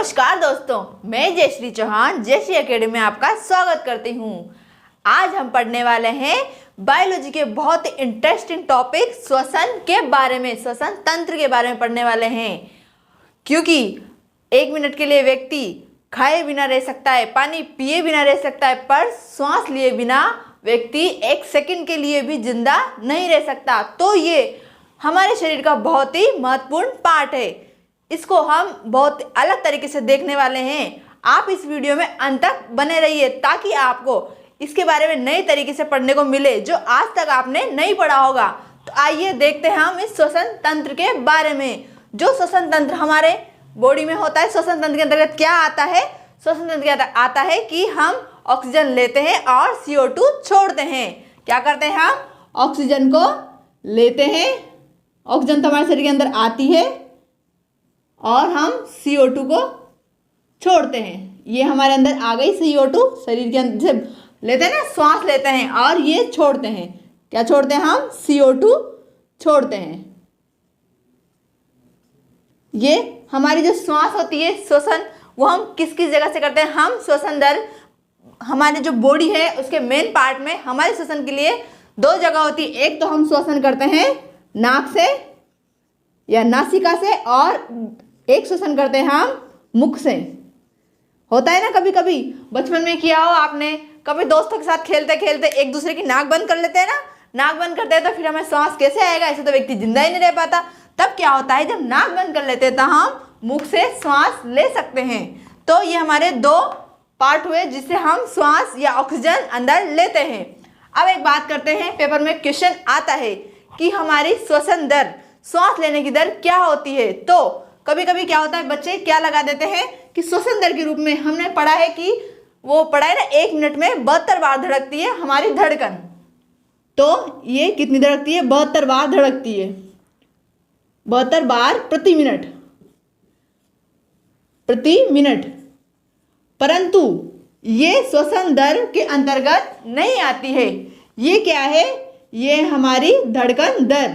नमस्कार दोस्तों, मैं जयश्री चौहान जयश्री एकेडमी में आपका स्वागत करती हूँ। आज हम पढ़ने वाले हैं बायोलॉजी के बहुत इंटरेस्टिंग टॉपिक श्वसन के बारे में, श्वसन तंत्र के बारे में पढ़ने वाले हैं। क्योंकि 1 मिनट के लिए व्यक्ति खाए बिना रह सकता है, पानी पिए बिना रह सकता है, पर श्वास लिए बिना व्यक्ति 1 सेकंड के लिए भी जिंदा नहीं रह सकता। तो ये हमारे शरीर का बहुत ही महत्वपूर्ण पार्ट है। इसको हम बहुत अलग तरीके से देखने वाले हैं। आप इस वीडियो में अंत तक बने रहिए ताकि आपको इसके बारे में नए तरीके से पढ़ने को मिले जो आज तक आपने नहीं पढ़ा होगा। तो आइए देखते हैं हम इस श्वसन तंत्र के बारे में। जो श्वसन तंत्र हमारे बॉडी में होता है, श्वसन तंत्र के अंतर्गत क्या आता है? श्वसन तंत्र के अंतर्गत आता है कि हम ऑक्सीजन लेते हैं और CO2 छोड़ते हैं। क्या करते हैं? हम ऑक्सीजन को लेते हैं, ऑक्सीजन तो हमारे शरीर के अंदर आती है और हम CO2 को छोड़ते हैं। ये हमारे अंदर आ गई CO2, शरीर के अंदर से लेते हैं ना, श्वास लेते हैं और ये छोड़ते हैं। क्या छोड़ते हैं? हम CO2 छोड़ते हैं। ये हमारी जो श्वास होती है, श्वसन, वो हम किस किस जगह से करते हैं? हम श्वसन दर हमारे जो बॉडी है उसके मेन पार्ट में हमारे श्वसन के लिए 2 जगह होती है। एक तो हम श्वसन करते हैं नाक से या नासिका से, और एक श्वसन करते हैं हम मुख से। होता है ना, कभी कभी बचपन में किया हो आपने, कभी दोस्तों के साथ खेलते खेलते एक दूसरे की नाक बंद कर लेते हैं ना, नाक बंद करते हैं तो फिर हमें श्वास कैसे आएगा? ऐसे तो व्यक्ति जिंदा ही नहीं रह पाता। तब क्या होता है, जब नाक बंद कर लेते हैं तो हम मुख से श्वास ले सकते हैं। तो ये हमारे 2 पार्ट हुए जिससे हम श्वास या ऑक्सीजन अंदर लेते हैं। अब एक बात करते हैं, पेपर में क्वेश्चन आता है कि हमारी श्वसन दर, श्वास लेने की दर क्या होती है? तो कभी कभी क्या होता है, बच्चे क्या लगा देते हैं कि श्वसन दर के रूप में हमने पढ़ा है कि वो पढ़ा है ना, 1 मिनट में 72 बार धड़कती है हमारी धड़कन। तो ये कितनी धड़कती है? 72 बार धड़कती है, 72 बार प्रति मिनट। परंतु ये श्वसन दर के अंतर्गत नहीं आती है। ये क्या है? ये हमारी धड़कन दर,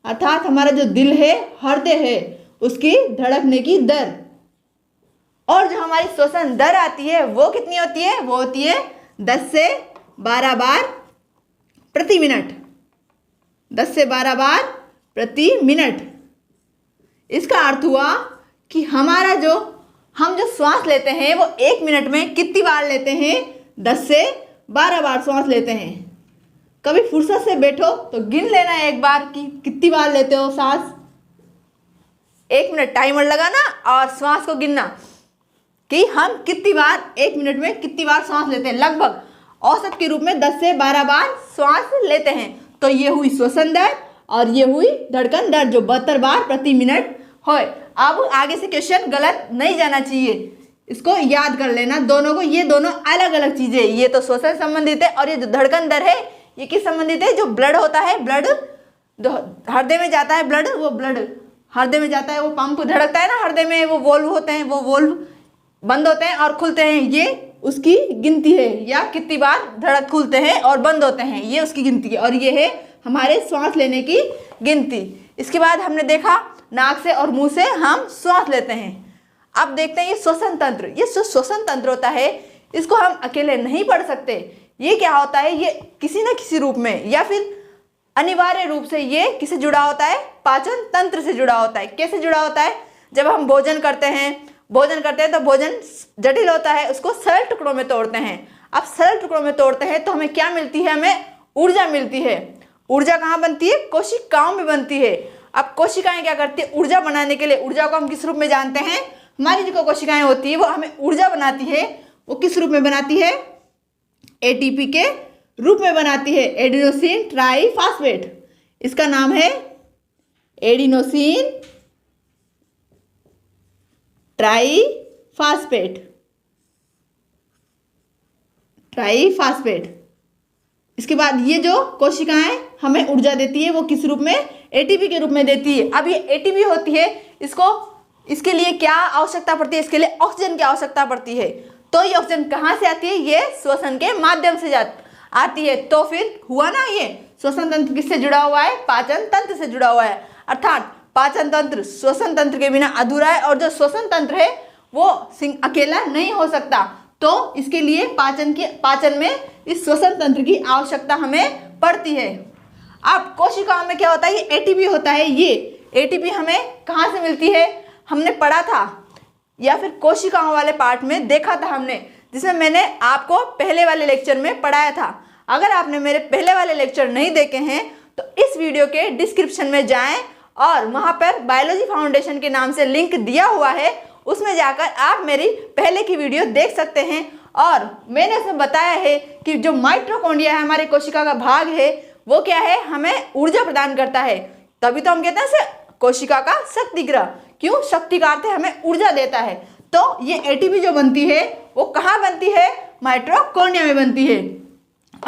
अर्थात हमारा जो दिल है, हृदय है, उसकी धड़कने की दर। और जो हमारी श्वसन दर आती है वो कितनी होती है? वो होती है 10 से 12 बार प्रति मिनट, 10 से 12 बार प्रति मिनट। इसका अर्थ हुआ कि हमारा हम जो श्वास लेते हैं वो 1 मिनट में कितनी बार लेते हैं? 10 से 12 बार श्वास लेते हैं। कभी फुर्सत से बैठो तो गिन लेना एक बार कि कितनी बार लेते हो सांस। 1 मिनट टाइमर लगाना और श्वास को गिनना कि हम कितनी बार 1 मिनट में कितनी बार श्वास लेते हैं। लगभग औसत के रूप में 10 से 12 बार श्वास लेते हैं। तो ये हुई श्वसन दर और ये हुई धड़कन दर जो 72 बार प्रति मिनट हो। अब आगे से क्वेश्चन गलत नहीं जाना चाहिए, इसको याद कर लेना दोनों को। ये दोनों अलग अलग चीजें, ये तो श्वसन संबंधित है और ये जो धड़कन दर है ये किस संबंधित है? जो ब्लड होता है, ब्लड हृदय में जाता है, ब्लड, वो ब्लड हृदय में जाता है, वो पंप धड़कता है ना हृदय में, वो वोल्व होते हैं, वो वोल्व बंद होते हैं और खुलते हैं, ये उसकी गिनती है। या कितनी बार खुलते हैं और बंद होते हैं, ये उसकी गिनती है। और ये है हमारे श्वास लेने की गिनती। इसके बाद हमने देखा नाक से और मुंह से हम श्वास लेते हैं। अब देखते हैं ये श्वसन तंत्र। ये जो श्वसन तंत्र होता है इसको हम अकेले नहीं पढ़ सकते। ये क्या होता है? ये किसी न किसी रूप में या फिर अनिवार्य रूप से ये किससे जुड़ा होता है? पाचन तंत्र से जुड़ा होता है। कैसे जुड़ा होता है? जब हम भोजन करते हैं तो भोजन जटिल होता है, उसको सरल टुकड़ों में तोड़ते हैं। अब सरल टुकड़ों में तोड़ते हैं तो हमें क्या मिलती है? हमें ऊर्जा मिलती है। ऊर्जा कहाँ बनती है? कोशिकाओं में बनती है। अब कोशिकाएं क्या करती है? ऊर्जा बनाने के लिए, ऊर्जा को हम किस रूप में जानते हैं? हमारी जो कोशिकाएं होती है वो हमें ऊर्जा बनाती है। वो किस रूप में बनाती है? ATP के रूप में बनाती है, एडिनोसिन ट्राइफॉस्फेट। इसका नाम है एडिनोसिन ट्राइफॉस्फेट। इसके बाद ये जो कोशिकाएं हमें ऊर्जा देती है वो किस रूप में? ATP के रूप में देती है। अब ये ATP होती है, इसके लिए क्या आवश्यकता पड़ती है? इसके लिए ऑक्सीजन की आवश्यकता पड़ती है। तो ये ऑक्सीजन कहाँ से आती है? ये श्वसन के माध्यम से आती है। तो फिर हुआ ना, ये श्वसन तंत्र किससे जुड़ा हुआ है? पाचन तंत्र से जुड़ा हुआ है। अर्थात पाचन तंत्र श्वसन तंत्र के बिना अधूरा है, और जो श्वसन तंत्र है वो अकेला नहीं हो सकता। तो इसके लिए पाचन में इस श्वसन तंत्र की आवश्यकता हमें पड़ती है। अब कोशिकाओं में क्या होता है, ये एटीपी होता है। ये एटीपी हमें कहाँ से मिलती है, हमने पढ़ा था या फिर कोशिकाओं वाले पार्ट में देखा था हमने, जिसमें मैंने आपको पहले वाले लेक्चर में पढ़ाया था। अगर आपने मेरे पहले वाले लेक्चर नहीं देखे हैं तो इस वीडियो के डिस्क्रिप्शन में जाएं और वहां पर बायोलॉजी फाउंडेशन के नाम से लिंक दिया हुआ है, उसमें जाकर आप मेरी पहले की वीडियो देख सकते हैं। और मैंने उसमें बताया है कि जो माइटोकॉन्ड्रिया है, हमारे कोशिका का भाग है, वो क्या है, हमें ऊर्जा प्रदान करता है। तभी तो हम कहते हैं इसे कोशिका का शक्ति ग्रह। क्यों, शक्ति का अर्थ है हमें ऊर्जा देता है। तो ये एटीपी जो बनती है वो कहाँ बनती है, माइटोकॉन्ड्रिया में बनती है।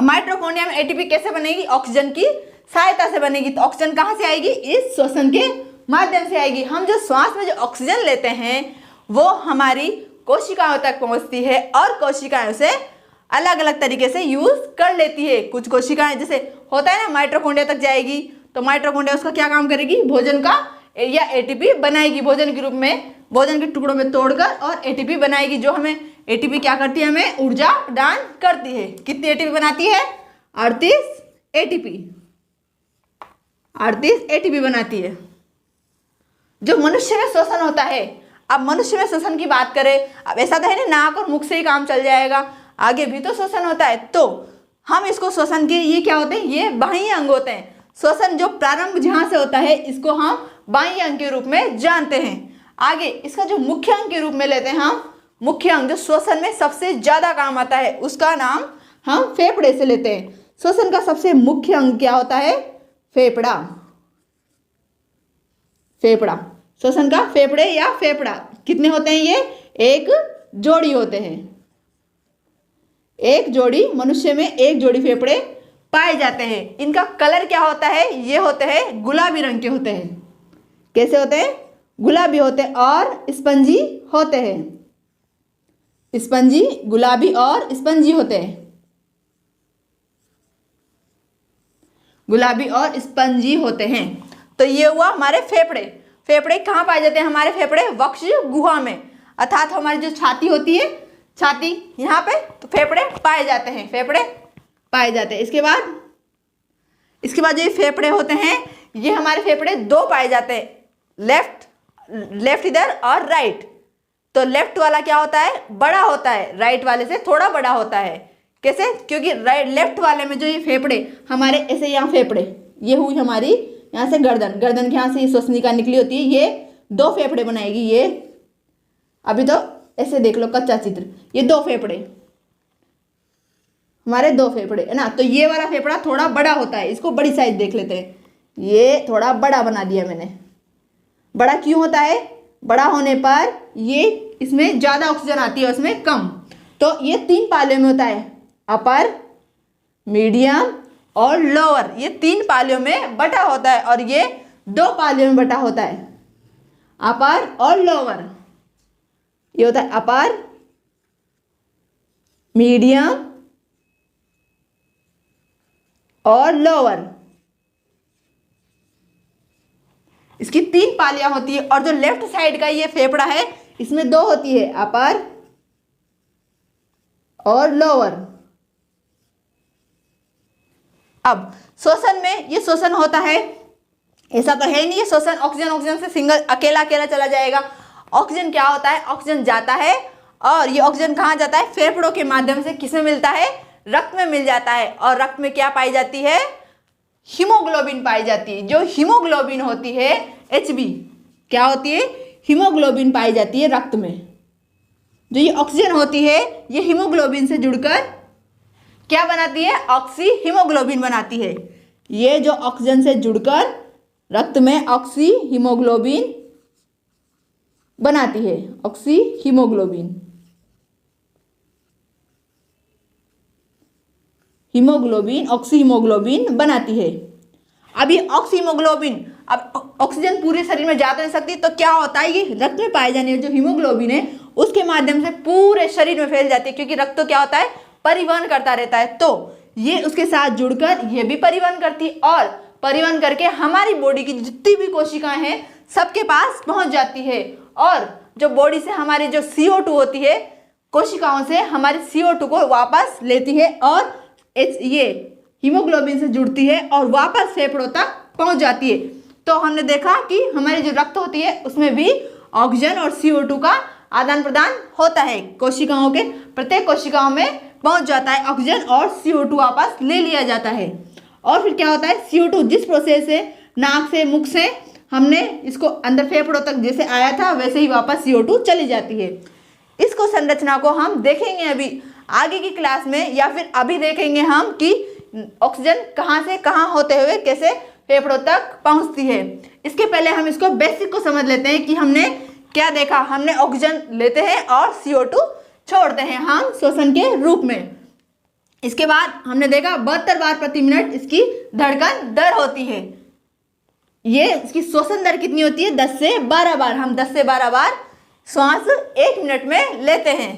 माइटोकॉन्ड्रिया में एटीपी कैसे बनेगी, ऑक्सीजन की सहायता से बनेगी। तो ऑक्सीजन कहाँ से आएगी, इस श्वसन के माध्यम से आएगी। हम जो श्वास में जो ऑक्सीजन लेते हैं वो हमारी कोशिकाओं तक पहुंचती है और कोशिकाएं उसे अलग अलग तरीके से यूज कर लेती है। कुछ कोशिकाएं जैसे होता है ना, माइटोकॉन्ड्रिया तक जाएगी तो माइटोकॉन्ड्रिया उसका क्या काम करेगी, भोजन का या एटीपी बनाएगी, भोजन के रूप में भोजन के टुकड़ों में तोड़कर और एटीपी बनाएगी। जो हमें एटीपी क्या करती है, हमें ऊर्जा प्रदान करती है। कितनी एटीपी बनाती है, 38 एटीपी, 38 एटीपी बनाती है। जो मनुष्य में श्वसन होता है, अब मनुष्य में श्वसन की बात करें, अब ऐसा तो है ना नाक और मुख से ही काम चल जाएगा, आगे भी तो श्वसन होता है। तो हम इसको श्वसन के, ये क्या होते हैं, ये बाह्य अंग होते हैं। श्वसन जो प्रारंभ जहां से होता है इसको हम बाह्य अंग के रूप में जानते हैं। आगे इसका जो मुख्य अंग के रूप में लेते हैं हम, मुख्य अंग जो श्वसन में सबसे ज्यादा काम आता है उसका नाम हम फेफड़े से लेते हैं। श्वसन का सबसे मुख्य अंग क्या होता है, फेफड़ा। फेफड़ा, श्वसन का फेफड़े या फेफड़ा कितने होते हैं, ये एक जोड़ी होते हैं। एक जोड़ी, मनुष्य में एक जोड़ी फेफड़े पाए जाते हैं। इनका कलर क्या होता है, ये होते हैं गुलाबी रंग के होते हैं। कैसे होते हैं, गुलाबी होते हैं और स्पंजी होते हैं। स्पंजी, गुलाबी और स्पंजी होते हैं, गुलाबी और स्पंजी होते हैं। तो ये हुआ हमारे फेफड़े। फेफड़े कहाँ पाए जाते हैं, हमारे फेफड़े वक्ष गुहा में, अर्थात हमारी जो छाती होती है, छाती यहाँ पे, तो फेफड़े पाए जाते हैं, फेफड़े पाए जाते हैं। इसके बाद जो ये फेफड़े होते हैं, ये हमारे फेफड़े दो पाए जाते हैं, लेफ्ट इधर और राइट। तो लेफ्ट वाला क्या होता है, बड़ा होता है, राइट वाले से थोड़ा बड़ा होता है। कैसे, क्योंकि लेफ्ट वाले में जो ये फेफड़े हमारे ऐसे, यहाँ फेफड़े, ये हुई हमारी यहाँ से गर्दन, गर्दन के यहाँ से ये श्वसनिका निकली होती है, ये दो फेफड़े बनाएगी। ये अभी तो ऐसे देख लो कच्चा चित्र, ये दो फेफड़े, हमारे दो फेफड़े है ना। तो ये वाला फेफड़ा थोड़ा बड़ा होता है, इसको बड़ी साइज देख लेते हैं। ये थोड़ा बड़ा बना दिया मैंने। बड़ा क्यों होता है, बड़ा होने पर ये इसमें ज़्यादा ऑक्सीजन आती है, उसमें कम। तो ये 3 पालियों में होता है, अपर, मीडियम और लोअर। ये 3 पालियों में बटा होता है और ये 2 पालियों में बटा होता है, अपर और लोअर। ये होता है अपर, मीडियम और लोअर। इसकी 3 पालियां होती है। और जो लेफ्ट साइड का ये फेफड़ा है, इसमें 2 होती है, अपर और लोअर। अब श्वसन में ये श्वसन होता है, ऐसा तो है नहीं ये श्वसन ऑक्सीजन से सिंगल अकेला चला जाएगा। ऑक्सीजन क्या होता है, ऑक्सीजन जाता है और ये ऑक्सीजन कहाँ जाता है, फेफड़ों के माध्यम से किसमें मिलता है, रक्त में मिल जाता है। और रक्त में क्या पाई जाती है, हीमोग्लोबिन पाई जाती है। जो हीमोग्लोबिन होती है, Hb, क्या होती है, हीमोग्लोबिन पाई जाती है रक्त में। जो ये ऑक्सीजन होती है, ये हीमोग्लोबिन से जुड़कर क्या बनाती है, ऑक्सी हीमोग्लोबिन बनाती है। ये जो ऑक्सीजन से जुड़कर रक्त में ऑक्सी हीमोग्लोबिन बनाती है, oxy haemoglobin, haemoglobin, oxy haemoglobin बनाती है। अब ये ऑक्सी हीमोग्लोबिन, अब ऑक्सीजन पूरे शरीर में जा तो नहीं सकती, तो क्या होता है, ये रक्त में पाई जाने वाली जो हीमोग्लोबिन है उसके माध्यम से पूरे शरीर में फैल जाती है। क्योंकि रक्त तो क्या होता है, परिवहन करता रहता है। तो ये उसके साथ जुड़कर ये भी परिवहन करती है और परिवहन करके हमारी बॉडी की जितनी भी कोशिकाएं हैं सबके पास पहुंच जाती है। और जो बॉडी से हमारी जो CO2 होती है, कोशिकाओं से हमारे CO2 को वापस लेती है और ये हीमोग्लोबिन से जुड़ती है और वापस फेफड़ों तक पहुंच जाती है। तो हमने देखा कि हमारी जो रक्त होती है उसमें भी ऑक्सीजन और CO2 का आदान प्रदान होता है। कोशिकाओं के प्रत्येक कोशिकाओं में पहुंच जाता है ऑक्सीजन और CO2 वापस ले लिया जाता है। और फिर क्या होता है, CO2 जिस प्रोसेस से नाक से मुख से हमने इसको अंदर फेफड़ों तक जैसे आया था वैसे ही वापस CO2 चली जाती है। इसको संरचना को हम देखेंगे अभी आगे की क्लास में, या फिर अभी देखेंगे हम कि ऑक्सीजन कहाँ से कहाँ होते हुए कैसे फेफड़ों तक पहुँचती है। इसके पहले हम इसको बेसिक को समझ लेते हैं कि हमने क्या देखा। हमने ऑक्सीजन लेते हैं और CO2 छोड़ते हैं हम श्वसन के रूप में। इसके बाद हमने देखा 72 बार प्रति मिनट इसकी धड़कन दर होती है। ये इसकी श्वसन दर कितनी होती है, 10 से 12 बार। हम 10 से 12 बार श्वास 1 मिनट में लेते हैं।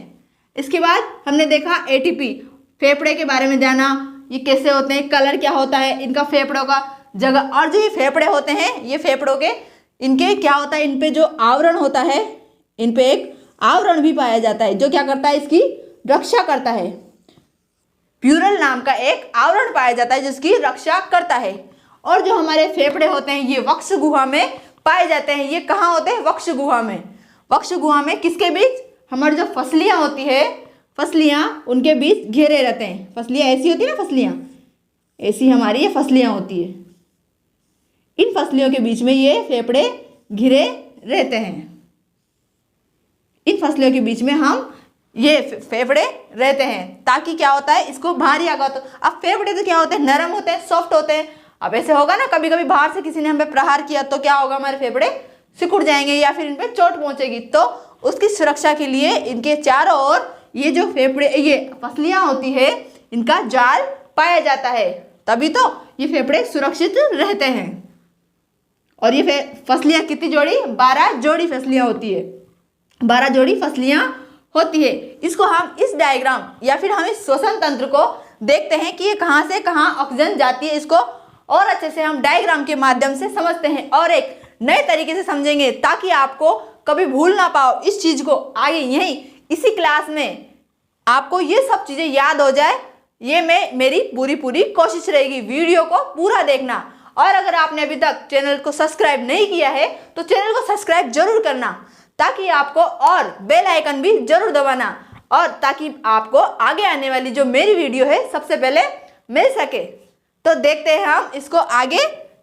इसके बाद हमने देखा ATP, फेफड़े के बारे में जाना, ये कैसे होते हैं, कलर क्या होता है, इनका फेफड़ों का जगह। और जो ये फेफड़े होते हैं, ये फेफड़ों के इनके क्या होता है, इन पे जो आवरण होता है, इन पे एक आवरण भी पाया जाता है जो क्या करता है, इसकी रक्षा करता है। प्यूरल नाम का एक आवरण पाया जाता है जिसकी रक्षा करता है। और जो हमारे फेफड़े होते हैं ये वक्ष गुहा में पाए जाते हैं। ये कहाँ होते हैं, वक्ष गुहा में। वक्ष गुहा में किसके बीच, हमारी जो फसलियाँ होती है, फसलियाँ उनके बीच घेरे रहते हैं। फसलियाँ ऐसी होती है ना, फसलियाँ ऐसी हमारी ये फसलियाँ होती है। इन फसलियों के बीच में ये फेफड़े घिरे रहते हैं। इन फसलियों के बीच में हम ये फेफड़े रहते हैं ताकि क्या होता है, इसको भारी आघात। अब फेफड़े तो क्या होते हैं, नरम होते हैं, सॉफ्ट होते हैं। अब ऐसे होगा ना, कभी कभी बाहर से किसी ने हमें प्रहार किया तो क्या होगा, हमारे फेफड़े सिकुड़ जाएंगे या फिर इन पे चोट पहुंचेगी। तो उसकी सुरक्षा के लिए इनके चारों ओर ये जो फेफड़े, ये फसलियाँ होती है, इनका जाल पाया जाता है, तभी तो ये फेफड़े सुरक्षित रहते हैं। और ये फसलियाँ कितनी जोड़ी, 12 जोड़ी फसलियाँ होती है, 12 जोड़ी फसलियाँ होती है। इसको हम इस डायग्राम या फिर हम इस श्वसन तंत्र को देखते हैं कि ये कहाँ से कहाँ ऑक्सीजन जाती है। इसको और अच्छे से हम डायग्राम के माध्यम से समझते हैं और एक नए तरीके से समझेंगे ताकि आपको कभी भूल ना पाओ इस चीज़ को। आगे यहीं इसी क्लास में आपको ये सब चीज़ें याद हो जाए, ये मेरी पूरी कोशिश रहेगी। वीडियो को पूरा देखना। और अगर आपने अभी तक चैनल को सब्सक्राइब नहीं किया है तो चैनल को सब्सक्राइब जरूर करना, ताकि आपको, और बेल आइकन भी जरूर दबाना, और ताकि आपको आगे आने वाली जो मेरी वीडियो है सबसे पहले मिल सके। तो देखते हैं हम इसको आगे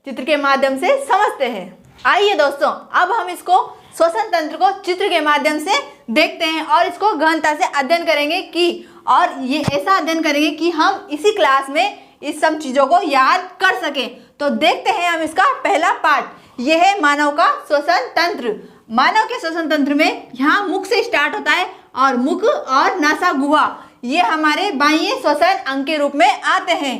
चित्र के माध्यम से समझते हैं। आइए दोस्तों, अब हम इसको श्वसन तंत्र को चित्र के माध्यम से देखते हैं और इसको गहनता से अध्ययन करेंगे और ये ऐसा अध्ययन करेंगे कि हम इसी क्लास में इस सब चीज़ों को याद कर सकें। तो देखते हैं हम इसका पहला पार्ट, यह है मानव का श्वसन तंत्र। मानव के श्वसन तंत्र में यहाँ मुख से स्टार्ट होता है और मुख और नासा गुहा ये हमारे बाह्य श्वसन अंग के रूप में आते हैं।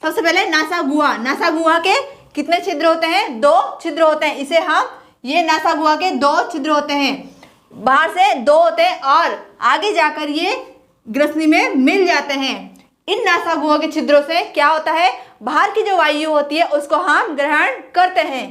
सबसे पहले नासा गुहा। नासा गुहा के कितने छिद्र होते हैं, 2 छिद्र होते हैं। इसे हम, ये नासा गुहा के 2 छिद्र होते हैं, बाहर से 2 होते हैं और आगे जाकर ये ग्रसनी में मिल जाते हैं। इन नासा गुहा के छिद्रों से क्या होता है, बाहर की जो वायु होती है उसको हम ग्रहण करते हैं।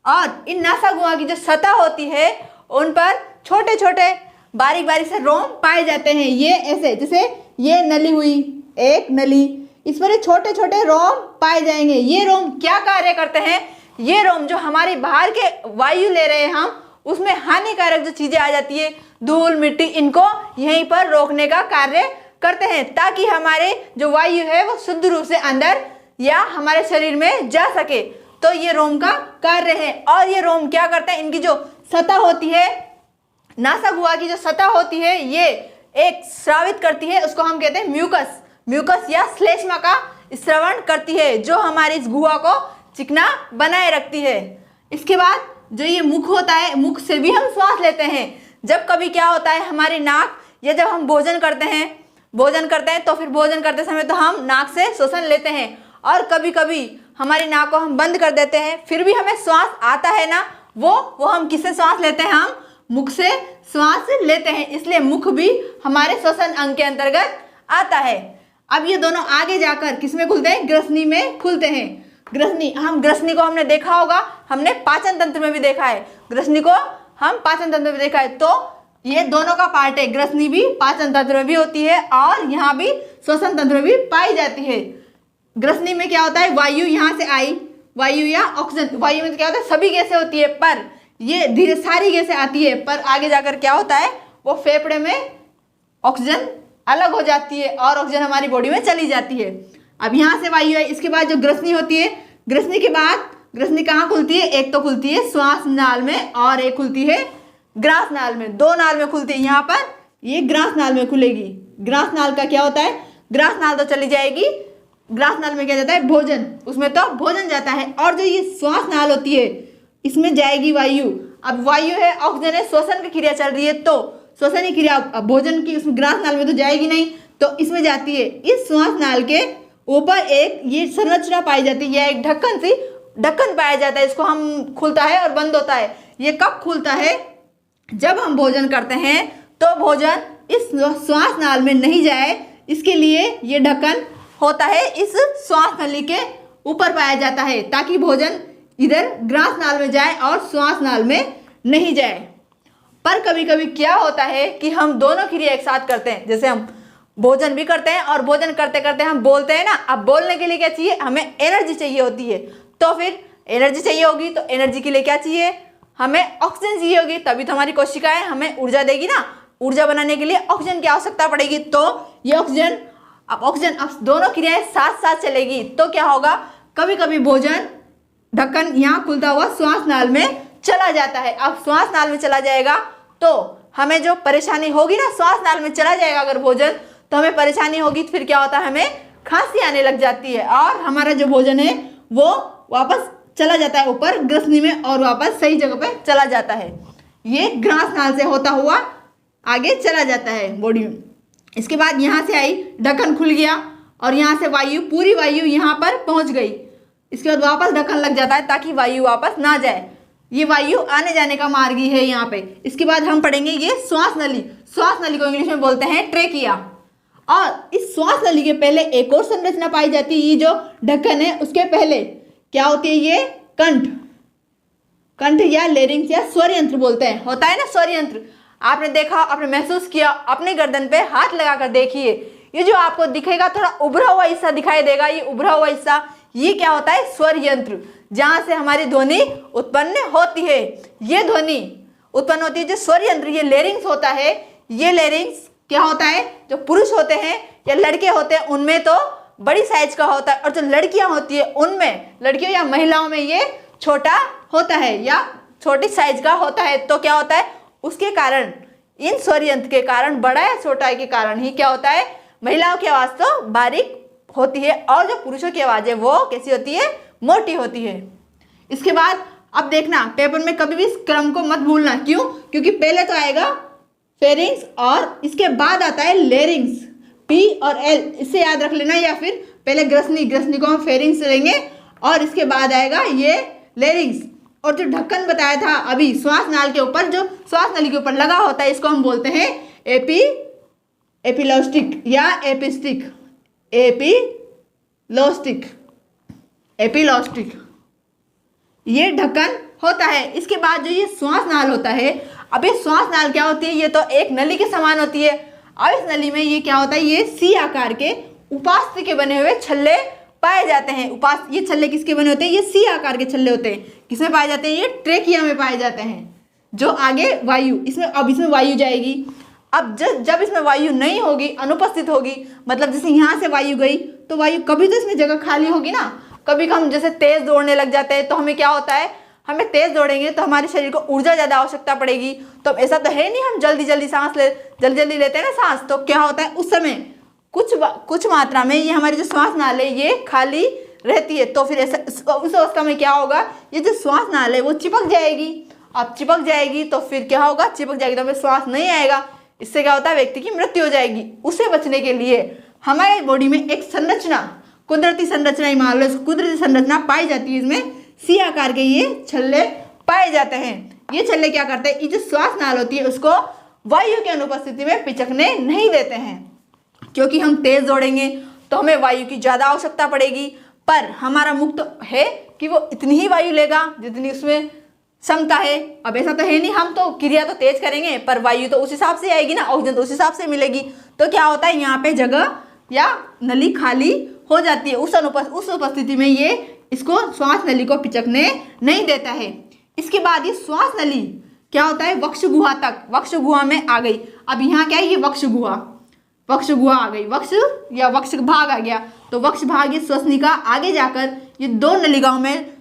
और इन नासा गुहा की जो सतह होती है उन पर छोटे छोटे बारीक बारीक से रोम पाए जाते हैं। ये ऐसे, जैसे ये नली हुई, एक नली, इस पर छोटे छोटे रोम पाए जाएंगे। ये रोम क्या कार्य करते हैं, ये रोम जो हमारी बाहर के वायु ले रहे हैं हम, उसमें हानिकारक जो चीज़ें आ जाती है, धूल मिट्टी, इनको यहीं पर रोकने का कार्य करते हैं ताकि हमारे जो वायु है वो शुद्ध रूप से अंदर या हमारे शरीर में जा सके। तो ये रोम का कार्य है। और ये रोम क्या करते हैं, इनकी जो सतह होती है, नासा गुहा की जो सतह होती है, ये एक स्रावित करती है, उसको हम कहते हैं म्यूकस। म्यूकस या श्लेष्मा का स्रवण करती है जो हमारी इस गुहा को चिकना बनाए रखती है। इसके बाद जो ये मुख होता है, मुख से भी हम श्वास लेते हैं। जब कभी क्या होता है, हमारी नाक, या जब हम भोजन करते हैं तो फिर भोजन करते समय तो हम नाक से श्वसन लेते हैं, और कभी कभी हमारी नाक को हम बंद कर देते हैं, फिर भी हमें श्वास आता है ना, वो हम किससे श्वास लेते हैं, हम मुख से श्वास लेते हैं। इसलिए मुख भी हमारे श्वसन अंग के अंतर्गत आता है। अब ये दोनों आगे जाकर किसमें खुलते हैं, ग्रसनी में खुलते हैं। ग्रसनी को हमने देखा होगा, हमने पाचन तंत्र में भी देखा है, ग्रसनी को हम पाचन तंत्र में देखा है। तो ये दोनों का पार्ट है। ग्रसनी भी पाचन तंत्र में भी होती है और यहाँ भी श्वसन तंत्र में भी पाई जाती है। ग्रसनी में क्या होता है, वायु यहाँ से आई, वायु या ऑक्सीजन, वायु में क्या होता है सभी गैसें होती है, पर ये धीरे सारी गैसें आती है, पर आगे जाकर क्या होता है वो फेफड़े में ऑक्सीजन अलग हो जाती है और ऑक्सीजन हमारी बॉडी में चली जाती है। अब यहाँ से वायु है, इसके बाद जो ग्रसनी होती है, ग्रसनी के बाद ग्रसनी कहाँ खुलती है, एक तो खुलती है श्वास नाल में और एक खुलती है ग्रास नाल में, दो नाल में खुलती है। यहाँ पर ये ग्रास नाल में खुलेगी। ग्रास नाल का क्या होता है, ग्रास नाल तो चली जाएगी, ग्रास नाल में क्या जाता है भोजन, उसमें तो भोजन जाता है, और जो ये श्वास नाल होती है इसमें जाएगी वायु। अब वायु है, ऑक्सीजन है, श्वसन की क्रिया चल रही है, तो श्वसन की क्रिया अब भोजन की उसमें ग्रास नाल में तो जाएगी नहीं, तो इसमें जाती है। इस श्वास नाल के ऊपर एक ये संरचना पाई जाती है, यह एक ढक्कन सी ढक्कन पाया जाता है, इसको हम खुलता है और बंद होता है। ये कब खुलता है, जब हम भोजन करते हैं तो भोजन इस श्वास नाल में नहीं जाए, इसके लिए ये ढक्कन होता है इस श्वास नली के ऊपर पाया जाता है, ताकि भोजन इधर ग्रास नाल में जाए और श्वास नाल में नहीं जाए। पर कभी कभी क्या होता है कि हम दोनों क्रिया एक साथ करते हैं, जैसे हम भोजन भी करते हैं और भोजन करते करते हम बोलते हैं ना। अब बोलने के लिए क्या चाहिए, हमें एनर्जी चाहिए होती है, तो फिर एनर्जी चाहिए होगी, तो एनर्जी के लिए क्या चाहिए, हमें ऑक्सीजन चाहिए होगी, तभी तो हमारी कोशिकाएं हमें ऊर्जा देगी ना। ऊर्जा बनाने के लिए ऑक्सीजन की आवश्यकता पड़ेगी, तो ये ऑक्सीजन अब दोनों क्रियाएं साथ साथ चलेगी, तो क्या होगा, कभी कभी भोजन ढक्कन यहाँ खुलता हुआ श्वास नाल में चला जाता है। अब श्वास नाल में चला जाएगा तो हमें जो परेशानी होगी ना, श्वास नाल में चला जाएगा अगर भोजन तो हमें परेशानी होगी, तो फिर क्या होता है, हमें खांसी आने लग जाती है और हमारा जो भोजन है वो वापस चला जाता है ऊपर ग्रसनी में और वापस सही जगह पे चला जाता है। ये ग्रास नाल से होता हुआ आगे चला जाता है बॉडी में। इसके बाद यहाँ से आई, ढक्कन खुल गया और यहाँ से वायु, पूरी वायु यहाँ पर पहुँच गई। इसके बाद वापस ढक्कन लग जाता है ताकि वायु वापस ना जाए। ये वायु आने जाने का मार्ग ही है यहाँ पे। इसके बाद हम पढ़ेंगे ये श्वास नली। श्वास नली को इंग्लिश में बोलते हैं ट्रेकिया। और इस श्वास नली के पहले एक और संरचना पाई जाती है, ये जो ढक्कन है उसके पहले क्या होती है, ये कंठ या लेरिंग्स या स्वर यंत्र बोलते हैं, होता है ना स्वर यंत्र। आपने देखा, आपने महसूस किया, अपने गर्दन पे हाथ लगाकर देखिए, ये जो आपको दिखेगा थोड़ा उभरा हुआ हिस्सा दिखाई देगा, ये उभरा हुआ हिस्सा ये क्या होता है, स्वर यंत्र, जहां से हमारी ध्वनि उत्पन्न होती है। ये ध्वनि उत्पन्न होती है जो स्वर यंत्र, ये लेरिंग्स होता है। ये लेरिंग्स क्या होता है, जो पुरुष होते हैं या लड़के होते हैं उनमें तो बड़ी साइज का होता है, और जो लड़कियां होती है उनमें, लड़कियों या महिलाओं में ये छोटा होता है या छोटी साइज का होता है। तो क्या होता है, उसके कारण, इन स्वर यंत्र के कारण, बड़ा या छोटा के कारण ही क्या होता है, महिलाओं की आवाज तो बारीक होती है और जो पुरुषों की आवाज है वो कैसी होती है, मोटी होती है। इसके बाद अब देखना, पेपर में कभी भी इस क्रम को मत भूलना। क्यों, क्योंकि पहले तो आएगा फेरिंग्स और इसके बाद आता है लेरिंग्स, पी और एल, इससे याद रख लेना। या फिर पहले ग्रसनी को हम फेरिंग्स लेंगे और इसके बाद आएगा ये लेरिंग्स। और जो ढक्कन बताया था अभी श्वास नाल के ऊपर, जो श्वास नली के ऊपर लगा होता है, इसको हम बोलते हैं एपिलॉस्टिक या एपिलॉस्टिक, ये ढक्कन होता है। इसके बाद जो ये श्वास नाल होता है, अब ये श्वास नाल क्या होती है, ये तो एक नली के समान होती है। अब इस नली में ये क्या होता है, ये सी आकार के उपास्थि के बने हुए छल्ले पाए जाते हैं। ये छल्ले किसके बने होते हैं, ये सी आकार के छल्ले होते हैं। किसमें पाए जाते हैं, ये ट्रेकिया में पाए जाते हैं। जो आगे वायु, इसमें वायु जाएगी। अब जब इसमें वायु नहीं होगी, अनुपस्थित होगी, मतलब जैसे यहाँ से वायु गई तो वायु, कभी तो इसमें जगह खाली होगी ना। कभी हम जैसे तेज दौड़ने लग जाते हैं तो हमें क्या होता है, हमें तेज दौड़ेंगे तो हमारे शरीर को ऊर्जा ज़्यादा आवश्यकता पड़ेगी। तो ऐसा तो है नहीं हम जल्दी जल्दी लेते हैं ना सांस, तो क्या होता है उस समय कुछ मात्रा में ये हमारी जो श्वास नाल है ये खाली रहती है। तो फिर ऐसा उस अवस्था में क्या होगा, ये जो श्वास नाल है वो चिपक जाएगी। अब चिपक जाएगी तो फिर क्या होगा, चिपक जाएगी तो हमें श्वास नहीं आएगा। इससे क्या होता है, व्यक्ति की मृत्यु हो जाएगी। उससे बचने के लिए हमारे बॉडी में एक संरचना, कुदरती संरचना ही मान लो, कुदरती संरचना पाई जाती है। इसमें सी आकार के ये छल्ले पाए जाते हैं। ये छल्ले क्या करते हैं, ये जो श्वास नाल होती है उसको वायु की अनुपस्थिति में पिचकने नहीं देते हैं। क्योंकि हम तेज दौड़ेंगे तो हमें वायु की ज़्यादा आवश्यकता पड़ेगी, पर हमारा मुक्त है कि वो इतनी ही वायु लेगा जितनी उसमें क्षमता है। अब ऐसा तो है नहीं, हम तो क्रिया तो तेज करेंगे पर वायु तो उस हिसाब से आएगी ना, ऑक्सीजन तो उस हिसाब से मिलेगी। तो क्या होता है, यहाँ पे जगह या नली खाली हो जाती है। उस उपस्थिति में ये इसको श्वास नली को पिचकने नहीं देता है। इसके बाद ये श्वास नली क्या होता है, वक्ष गुहा तक, वक्ष गुहा में आ गई। अब यहाँ क्या है, ये वक्ष गुहा आ गई, वक्ष या वक्ष भाग आ गया। तो वक्ष भाग ये श्वसनिका आगे जाकर ये दो नलिकाओं में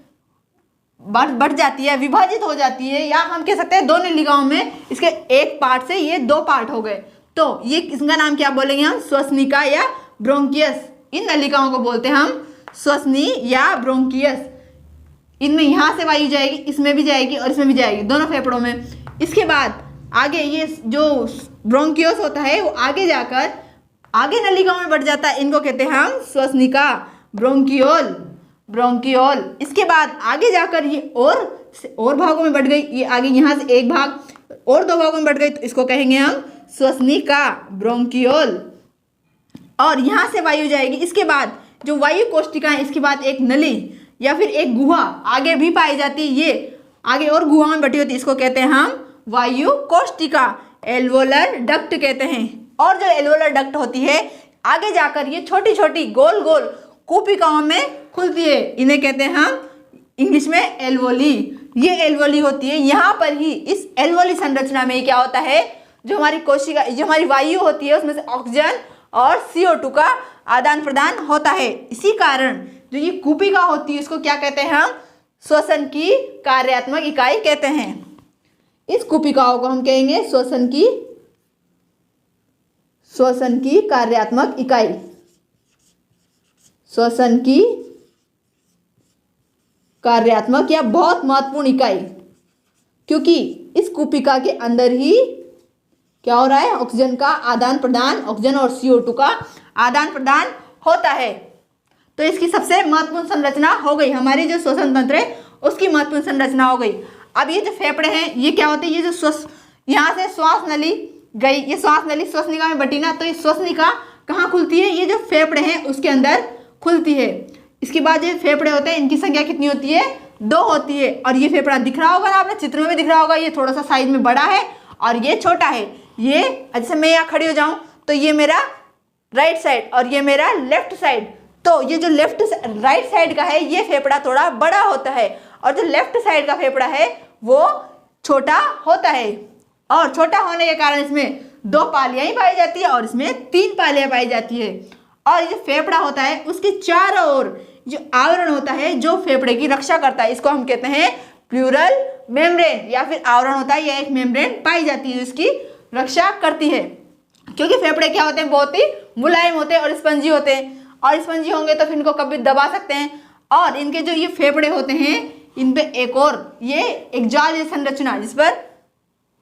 बढ़ जाती है, विभाजित हो जाती है, या हम कह सकते हैं दो नलिकाओं में इसके एक पार्ट से ये दो पार्ट हो गए। तो ये इसका नाम क्या बोलेंगे हम, श्वसनिका या ब्रोंकियस। इन नलिकाओं को बोलते हैं हम श्वसनी या ब्रोंकियस। इनमें यहाँ से वायु जाएगी, इसमें भी जाएगी और इसमें भी जाएगी, दोनों फेफड़ों में। इसके बाद आगे ये जो ब्रोंकियोस होता है वो आगे जाकर आगे नलिकाओं में बढ़ जाता है, इनको कहते हैं हम श्वसनिका, ब्रोंकियोल। इसके बाद आगे जाकर ये और भागों में बढ़ गई, ये आगे यहाँ से एक भाग और दो भागों में बढ़ गई, तो इसको कहेंगे हम श्वसनिका, ब्रोंकियोल। और यहाँ से वायु जाएगी। इसके बाद जो वायु कोष्टिका है, इसके बाद एक नली या फिर एक गुहा आगे भी पाई जाती है, ये आगे और गुहा में बटी होती है, इसको कहते हैं हम वायु कोष्टिका, एल्वोलर डक्ट कहते हैं। और जो एल्वोलर डक्ट होती है आगे जाकर ये छोटी छोटी गोल गोल कूपिकाओं में खुलती है, इन्हें कहते हैं हम इंग्लिश में एल्वोली। ये एल्वोली होती है। यहाँ पर ही इस एल्वोली संरचना में क्या होता है, जो हमारी कोशिका, जो हमारी वायु होती है उसमें से ऑक्सीजन और CO2 का आदान प्रदान होता है। इसी कारण जो ये कूपिका होती है इसको क्या कहते हैं हम, श्वसन की कार्यात्मक इकाई कहते हैं। इस कूपिकाओं को हम कहेंगे श्वसन की कार्यात्मक इकाई, श्वसन की कार्यात्मक या बहुत महत्वपूर्ण इकाई, क्योंकि इस कूपिका के अंदर ही क्या हो रहा है, ऑक्सीजन का आदान प्रदान, ऑक्सीजन और CO2 का आदान प्रदान होता है। तो इसकी सबसे महत्वपूर्ण संरचना हो गई, हमारी जो श्वसन तंत्र है उसकी महत्वपूर्ण संरचना हो गई। अब ये जो फेफड़े हैं ये क्या होते हैं, ये जो यहाँ से श्वास नली गई, ये श्वास नली श्वसनिका में बटी ना, तो ये श्वसनिका कहाँ खुलती है, ये जो फेफड़े हैं उसके अंदर खुलती है। इसके बाद जो फेफड़े होते हैं इनकी संख्या कितनी होती है, 2 होती है। और ये फेफड़ा दिख रहा होगा ना, आपने चित्र में भी दिख रहा होगा, ये थोड़ा सा साइज में बड़ा है और ये छोटा है। ये जैसे मैं यहाँ खड़ी हो जाऊँ तो ये मेरा राइट साइड और ये मेरा लेफ्ट साइड, तो ये जो राइट साइड का है ये फेफड़ा थोड़ा बड़ा होता है और जो लेफ्ट साइड का फेफड़ा है वो छोटा होता है। और छोटा होने के कारण इसमें 2 पालियां ही पाई जाती है और इसमें 3 पालियां पाई जाती है। और ये फेफड़ा होता है उसके चारों ओर जो आवरण होता है जो फेफड़े की रक्षा करता है, इसको हम कहते हैं प्लूरल मेम्ब्रेन, या फिर आवरण होता है, यह एक मेम्ब्रेन पाई जाती है जिसकी रक्षा करती है। क्योंकि फेफड़े क्या होते हैं, बहुत ही मुलायम होते हैं और स्पंजी होते हैं, और स्पंजी होंगे तो फिर इनको कभी दबा सकते हैं। और इनके जो ये फेफड़े होते हैं इन पे एक और ये एक जाल जैसी संरचना जिस पर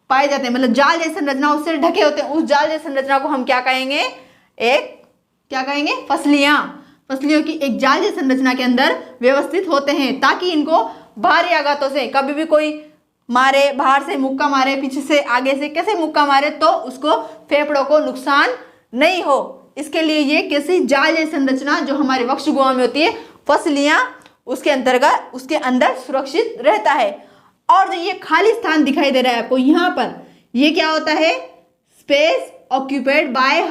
पाए जाते हैं, मतलब जाल जैसी संरचना उससे ढके होते हैं, उस जाल जैसी संरचना को हम क्या कहेंगे, क्या कहेंगे, फसलियों की एक जाल जैसी संरचना के अंदर व्यवस्थित होते हैं, ताकि इनको बाहरी आघातों से, कभी भी कोई मारे, बाहर से मुक्का मारे, पीछे से, आगे से कैसे मुक्का मारे तो उसको फेफड़ों को नुकसान नहीं हो। इसके लिए ये कैसी जाल जैसी संरचना जो हमारे वक्ष गुहा में होती है, फसलियां, उसके अंतर्गत उसके अंदर सुरक्षित रहता है। और जो ये खाली स्थान दिखाई दे रहा है आपको यहाँ पर, ये क्या होता है, स्पेस ऑक्यूपाइड बाय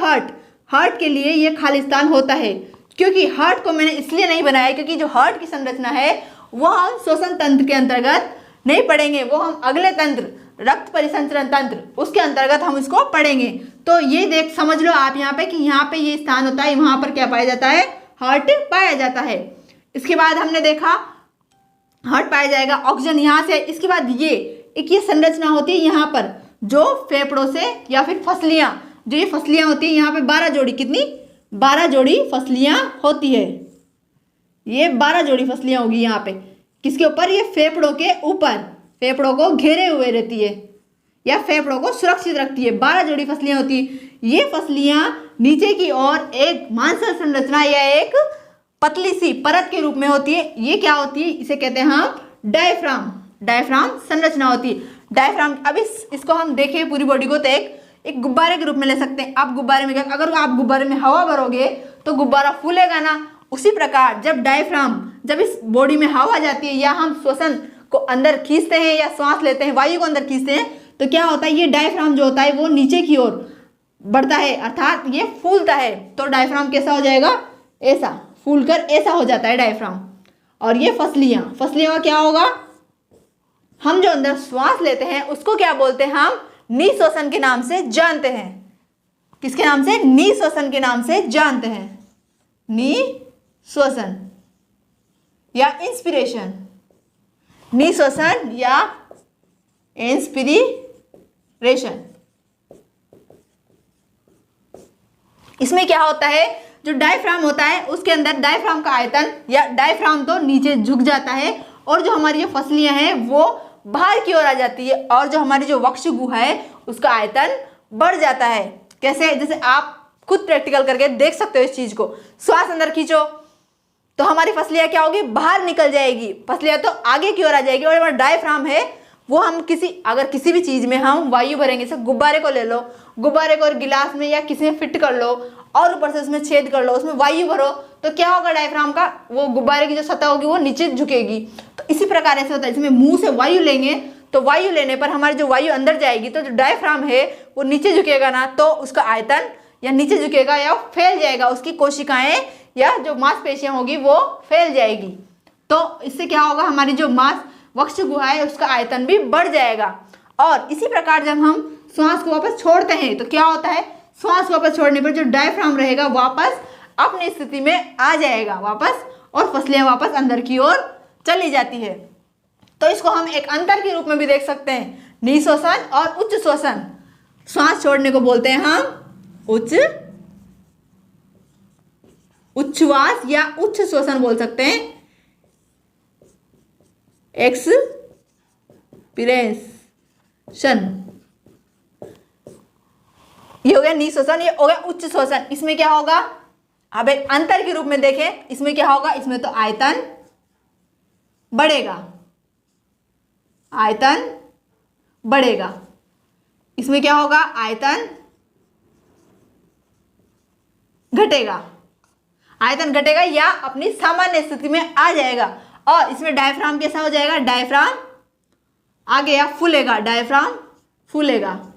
हार्ट के लिए ये खाली स्थान होता है। क्योंकि हार्ट को मैंने इसलिए नहीं बनाया क्योंकि जो हार्ट की संरचना है वो हम श्वसन तंत्र के अंतर्गत नहीं पढ़ेंगे, वो हम अगले तंत्र, रक्त परिसंचरण तंत्र, उसके अंतर्गत हम इसको पढ़ेंगे। तो ये समझ लो आप यहाँ पे कि यहाँ पे ये स्थान होता है, वहाँ पर क्या पाया जाता है, हार्ट पाया जाता है। इसके बाद हमने देखा हार्ट पाया जाएगा, ऑक्सीजन यहाँ से। इसके बाद ये संरचना होती है यहाँ पर जो फेफड़ों से या फिर फसलियाँ, जो ये फसलियाँ होती है यहाँ पे 12 जोड़ी, कितनी, 12 जोड़ी फसलियाँ होती है। ये 12 जोड़ी फसलियाँ होगी यहाँ पे, किसके ऊपर, ये फेफड़ों के ऊपर, फेफड़ों को घेरे हुए रहती है या फेफड़ों को सुरक्षित रखती है। 12 जोड़ी फसलियाँ होती है। ये फसलियाँ नीचे की ओर एक मांसल संरचना या एक पतली सी परत के रूप में होती है। ये क्या होती है, इसे कहते हैं हम डायफ्राम संरचना होती है। डायफ्राम, अब इसको हम देखें पूरी बॉडी को तो एक गुब्बारे के रूप में ले सकते हैं। आप गुब्बारे में, अगर आप गुब्बारे में हवा भरोगे तो गुब्बारा फूलेगा ना, उसी प्रकार जब इस बॉडी में हवा जाती है या हम श्वसन को अंदर खींचते हैं या श्वास लेते हैं, वायु को अंदर खींचते हैं, तो क्या होता है, ये डायफ्राम जो होता है वो नीचे की ओर बढ़ता है, अर्थात ये फूलता है। तो डायफ्राम कैसा हो जाएगा, ऐसा फूलकर ऐसा हो जाता है डायफ्राम। और ये फसलियां का क्या होगा, हम जो अंदर श्वास लेते हैं उसको क्या बोलते हैं, हम निःश्वसन के नाम से जानते हैं। किसके नाम से, निःश्वसन के नाम से जानते हैं। निःश्वसन या इंस्पिरेशन, निःश्वसन या इंस्पिरेशन। इसमें क्या होता है, जो डायफ्राम होता है उसके अंदर डायफ्राम का आयतन या डायफ्राम तो नीचे झुक जाता है और जो हमारी ये फसलियां हैं वो बाहर की ओर आ जाती है और जो हमारी जो वक्ष गुहा है उसका आयतन बढ़ जाता है। कैसे, जैसे आप खुद प्रैक्टिकल करके देख सकते हो इस चीज को। श्वास अंदर खींचो तो हमारी फसलियां क्या होगी, बाहर निकल जाएगी, फसलियां तो आगे की ओर आ जाएगी। और हमारा डायफ्राम है वो हम अगर किसी भी चीज में हम वायु भरेंगे, जैसे गुब्बारे को ले लो, गुब्बारे को गिलास में या किसी में फिट कर लो और ऊपर से उसमें छेद कर लो, उसमें वायु भरो, तो क्या होगा, डायफ्राम का वो गुब्बारे की जो सतह होगी वो नीचे झुकेगी। तो इसी प्रकार ऐसे होता है, इसमें मुंह से वायु लेंगे तो वायु लेने पर हमारी जो वायु अंदर जाएगी तो जो डायफ्राम है वो नीचे झुकेगा ना, तो उसका आयतन या नीचे झुकेगा या फैल जाएगा, उसकी कोशिकाएं या जो मांसपेशियां होगी वो फैल जाएगी। तो इससे क्या होगा, हमारी जो वक्ष गुहा है उसका आयतन भी बढ़ जाएगा। और इसी प्रकार जब हम श्वास को वापस छोड़ते हैं तो क्या होता है, श्वास वापस छोड़ने पर जो डायफ्राम रहेगा वापस अपनी स्थिति में आ जाएगा वापस, और फसलियां वापस अंदर की ओर चली जाती है। तो इसको हम एक अंतर के रूप में भी देख सकते हैं, निःश्वसन और उच्च श्वसन। श्वास छोड़ने को बोलते हैं हम उच्छ्वास या उच्च श्वसन बोल सकते हैं, एक्सपिरेशन। ये हो गया निःश्वसन, ये हो गया उच्च श्वसन। इसमें क्या होगा, अब एक अंतर के रूप में देखें, इसमें क्या होगा, इसमें तो आयतन बढ़ेगा, आयतन बढ़ेगा। इसमें क्या होगा, आयतन घटेगा, आयतन घटेगा या अपनी सामान्य स्थिति में आ जाएगा। और इसमें डायफ्राम कैसा हो जाएगा, डायफ्राम आगे या फूलेगा, डायफ्राम फूलेगा,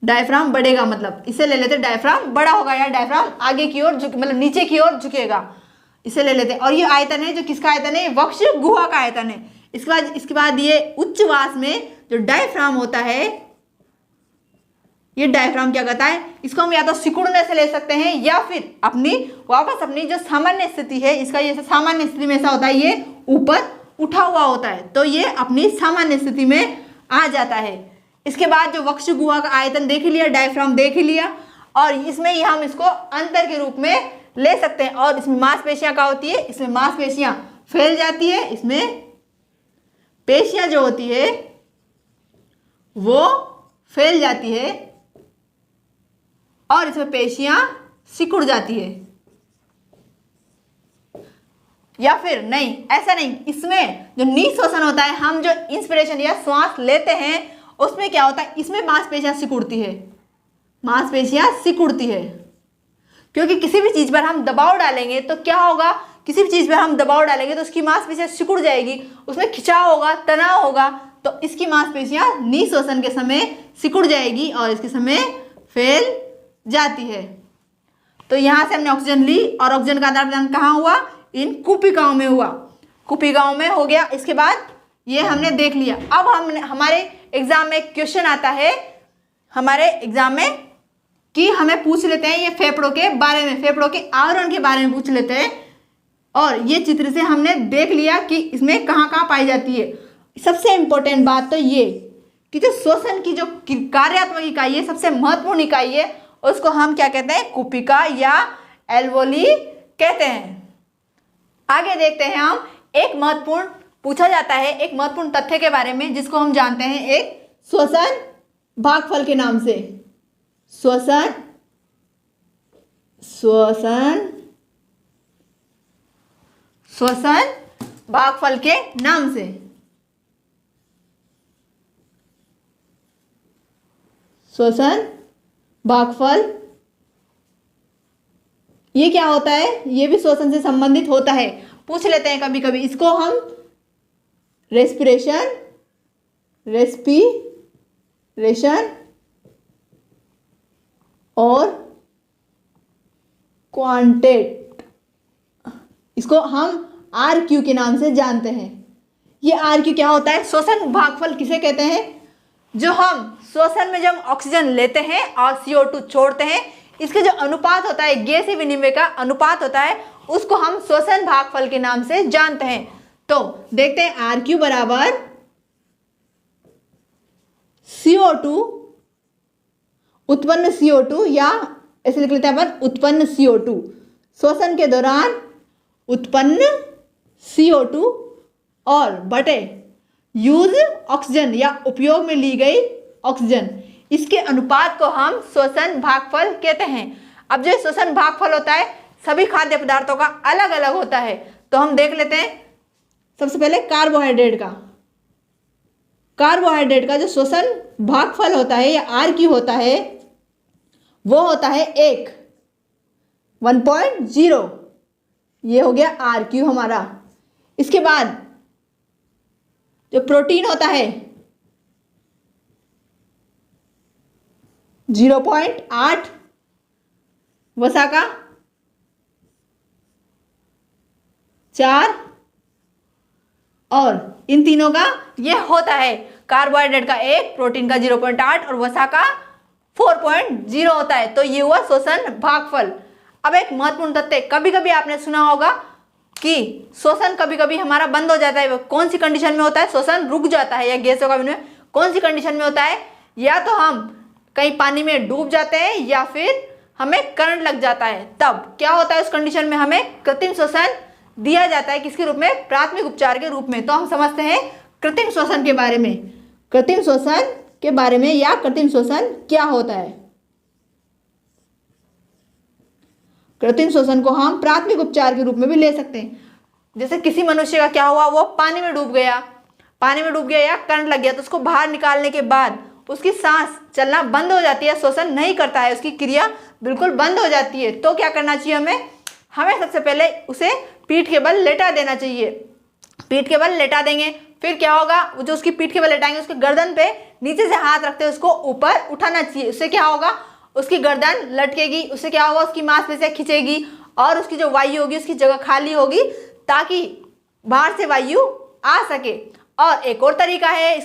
डायफ्राम बढ़ेगा, मतलब इसे ले लेते डायफ्राम बड़ा होगा या डायफ्राम आगे की ओर झुक, मतलब नीचे की ओर झुकेगा, इसे ले लेते हैं। और ये आयतन है जो किसका आयतन है, वक्ष गुहा का आयतन है। इसके बाद ये उच्छ्वास में जो डायफ्राम होता है, ये डायफ्राम क्या करता है, इसको हम या तो सिकुड़ने से ले सकते हैं या फिर वापस अपनी जो सामान्य स्थिति है, इसका ये सामान्य स्थिति में ऐसा होता है, ये ऊपर उठा हुआ होता है, तो ये अपनी सामान्य स्थिति में आ जाता है। इसके बाद जो वक्ष गुहा का आयतन देख लिया, डायफ्राम देख लिया, और इसमें ही हम इसको अंतर के रूप में ले सकते हैं। और इसमें मांसपेशियां क्या होती है, इसमें मांसपेशियां फैल जाती है, इसमें पेशियां जो होती है वो फैल जाती है, और इसमें पेशियां सिकुड़ जाती है। या फिर नहीं, ऐसा नहीं, इसमें जो निःश्वसन होता है, हम जो इंस्पिरेशन या श्वास लेते हैं उसमें क्या होता है, इसमें मांसपेशियां सिकुड़ती है, मांसपेशियां सिकुड़ती है, क्योंकि किसी भी चीज पर हम दबाव डालेंगे तो क्या होगा, किसी भी चीज पर हम दबाव डालेंगे तो उसकी मांसपेशियां सिकुड़ जाएगी, उसमें खिंचाव होगा, तनाव होगा, तो इसकी मांसपेशियां निःश्वसन के समय सिकुड़ जाएगी और इसके समय फैल जाती है। तो यहां से हमने ऑक्सीजन ली और ऑक्सीजन का आदान प्रदान कहाँ हुआ, इन कुपिकाओं में हुआ, कुपिकाओं में हो गया। इसके बाद ये हमने देख लिया। अब हमारे एग्जाम में क्वेश्चन आता है, हमारे एग्जाम में कि हमें पूछ लेते हैं ये फेफड़ों के बारे में, फेफड़ों के आवरण के बारे में पूछ लेते हैं। और ये चित्र से हमने देख लिया कि इसमें कहाँ कहाँ पाई जाती है। सबसे इंपॉर्टेंट बात तो ये कि जो श्वसन की जो कार्यात्मक इकाई है, सबसे महत्वपूर्ण इकाई है, उसको हम क्या कहते हैं, कुपिका या एल्वोली कहते हैं। आगे देखते हैं हम, एक महत्वपूर्ण पूछा जाता है एक महत्वपूर्ण तथ्य के बारे में जिसको हम जानते हैं एक श्वसन भागफल के नाम से, श्वसन भागफल के नाम से। श्वसन भागफल ये क्या होता है, ये भी श्वसन से संबंधित होता है, पूछ लेते हैं कभी कभी। इसको हम रेस्पिरेशन और क्वांटेट, इसको हम RQ के नाम से जानते हैं। ये RQ क्या होता है? श्वसन भागफल किसे कहते हैं? जो हम श्वसन में जब ऑक्सीजन लेते हैं और CO2 छोड़ते हैं, इसके जो अनुपात होता है, गैसीय विनिमय का अनुपात होता है, उसको हम श्वसन भागफल के नाम से जानते हैं। तो देखते हैं RQ बराबर CO2 उत्पन्न CO2, या ऐसे लिख लेते हैं अपन उत्पन्न CO2, श्वसन के दौरान उत्पन्न CO2 और बटे यूज ऑक्सीजन या उपयोग में ली गई ऑक्सीजन, इसके अनुपात को हम श्वसन भागफल कहते हैं। अब जो श्वसन भागफल होता है सभी खाद्य पदार्थों का अलग अलग होता है। तो हम देख लेते हैं सबसे पहले कार्बोहाइड्रेट का जो श्वसन भागफल होता है या RQ होता है, वो होता है 1.0। ये हो गया RQ हमारा। इसके बाद जो प्रोटीन होता है 0.8, वसा का 4, और इन तीनों का ये होता है कार्बोहाइड्रेट का 1, प्रोटीन का 0.8 और वसा का 4.0 होता है। तो ये हुआ श्वसन भागफल। अब एक महत्वपूर्ण तथ्य, कभी कभी आपने सुना होगा कि श्वसन कभी कभी हमारा बंद हो जाता है। वो कौन सी कंडीशन में होता है? श्वसन रुक जाता है या गैसों का विनिमय कौन सी कंडीशन में होता है? या तो हम कहीं पानी में डूब जाते हैं या फिर हमें करंट लग जाता है। तब क्या होता है? उस कंडीशन में हमें कृत्रिम श्वसन दिया जाता है। किसके रूप में? प्राथमिक उपचार के रूप में। तो हम समझते हैं कृत्रिम श्वसन के बारे में। कृत्रिम श्वसन के बारे में, या कृत्रिम श्वसन क्या होता है? कृत्रिम श्वसन को हम प्राथमिक उपचार के रूप में भी ले सकते हैं। जैसे किसी मनुष्य का क्या हुआ, वो पानी में डूब गया या करंट लग गया, तो उसको बाहर निकालने के बाद उसकी सांस चलना बंद हो जाती है, श्वसन नहीं करता है, उसकी क्रिया बिल्कुल बंद हो जाती है। तो क्या करना चाहिए हमें सबसे पहले उसे पीठ के बल लेटा देना चाहिए। पीठ के बल लेटा देंगे, फिर क्या होगा? वो जो उसकी पीठ के बल लेटाएंगे, उसके गर्दन पे नीचे से हाथ रखते उसको ऊपर उठाना चाहिए। उससे क्या होगा? उसकी गर्दन लटकेगी, उससे क्या होगा? उसकी मांसपेशियां खिंचेगी और उसकी जो वायु होगी उसकी जगह खाली होगी, ताकि बाहर से वायु आ सके। और एक और तरीका है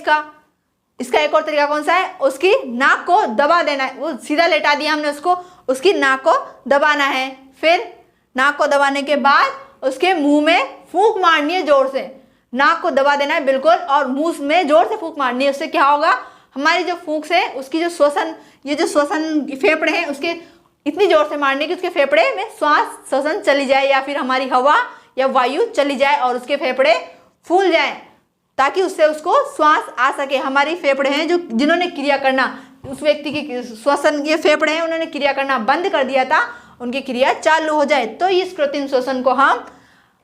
इसका एक और तरीका कौन सा है? उसकी नाक को दबा देना है। वो सीधा लेटा दिया हमने उसको, उसकी नाक को दबाना है। फिर नाक को दबाने के बाद उसके मुंह में फूंक मारनी है जोर से। नाक को दबा देना है बिल्कुल और मुंह में जोर से फूंक मारनी है। उससे क्या होगा? हमारी जो फूंक से उसकी जो श्वसन, ये जो श्वसन फेफड़े हैं उसके इतनी जोर से मारनी है कि उसके फेफड़े में श्वसन चली जाए, या फिर हमारी हवा या वायु चली जाए और उसके फेफड़े फूल जाएं, ताकि उससे उसको श्वास आ सके। हमारी फेफड़े हैं जो जिन्होंने क्रिया करना, उस व्यक्ति की श्वसन, ये फेफड़े हैं उन्होंने क्रिया करना बंद कर दिया था, उनकी क्रिया चालू हो जाए। तो इस कृत्रिम श्वसन को हम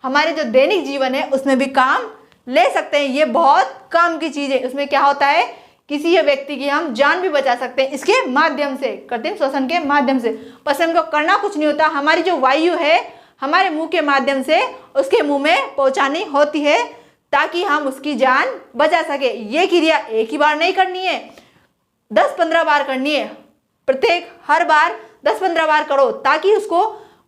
हमारे जो दैनिक जीवन है उसमें भी काम ले सकते हैं। ये बहुत काम की चीज़ है। उसमें क्या होता है? किसी व्यक्ति की हम जान भी बचा सकते हैं इसके माध्यम से, कृत्रिम श्वसन के माध्यम से। बस हमको करना कुछ नहीं होता, हमारी जो वायु है हमारे मुंह के माध्यम से उसके मुंह में पहुंचानी होती है, ताकि हम उसकी जान बचा सके। ये क्रिया एक ही बार नहीं करनी है, 10-15 बार करनी है। हर बार 10-15 बार करो, ताकि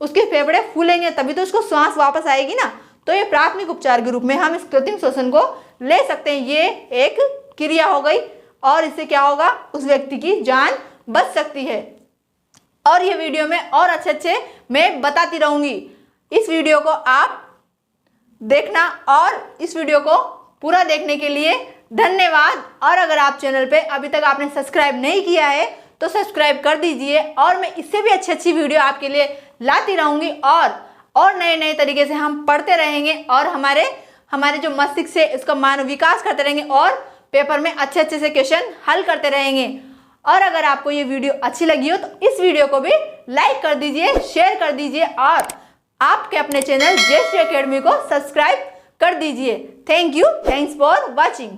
उसके फेफड़े फूलेंगे, तभी तो उसको सांस वापस आएगी ना। तो ये प्राथमिक उपचार के रूप में हम इस कृत्रिम श्वसन को ले सकते हैं। ये एक क्रिया हो गई और इससे क्या होगा? उस व्यक्ति की जान बच सकती है। और ये वीडियो में और अच्छे मैं बताती रहूंगी। इस वीडियो को आप देखना और इस वीडियो को पूरा देखने के लिए धन्यवाद। और अगर आप चैनल पे अभी तक आपने सब्सक्राइब नहीं किया है तो सब्सक्राइब कर दीजिए, और मैं इससे भी अच्छी वीडियो आपके लिए लाती रहूंगी और नए तरीके से हम पढ़ते रहेंगे और हमारे जो मस्तिष्क से इसका मानव विकास करते रहेंगे और पेपर में अच्छे से क्वेश्चन हल करते रहेंगे। और अगर आपको ये वीडियो अच्छी लगी हो तो इस वीडियो को भी लाइक कर दीजिए, शेयर कर दीजिए और आपके अपने चैनल जयश्री एकेडमी को सब्सक्राइब कर दीजिए। Thank you, thanks for watching.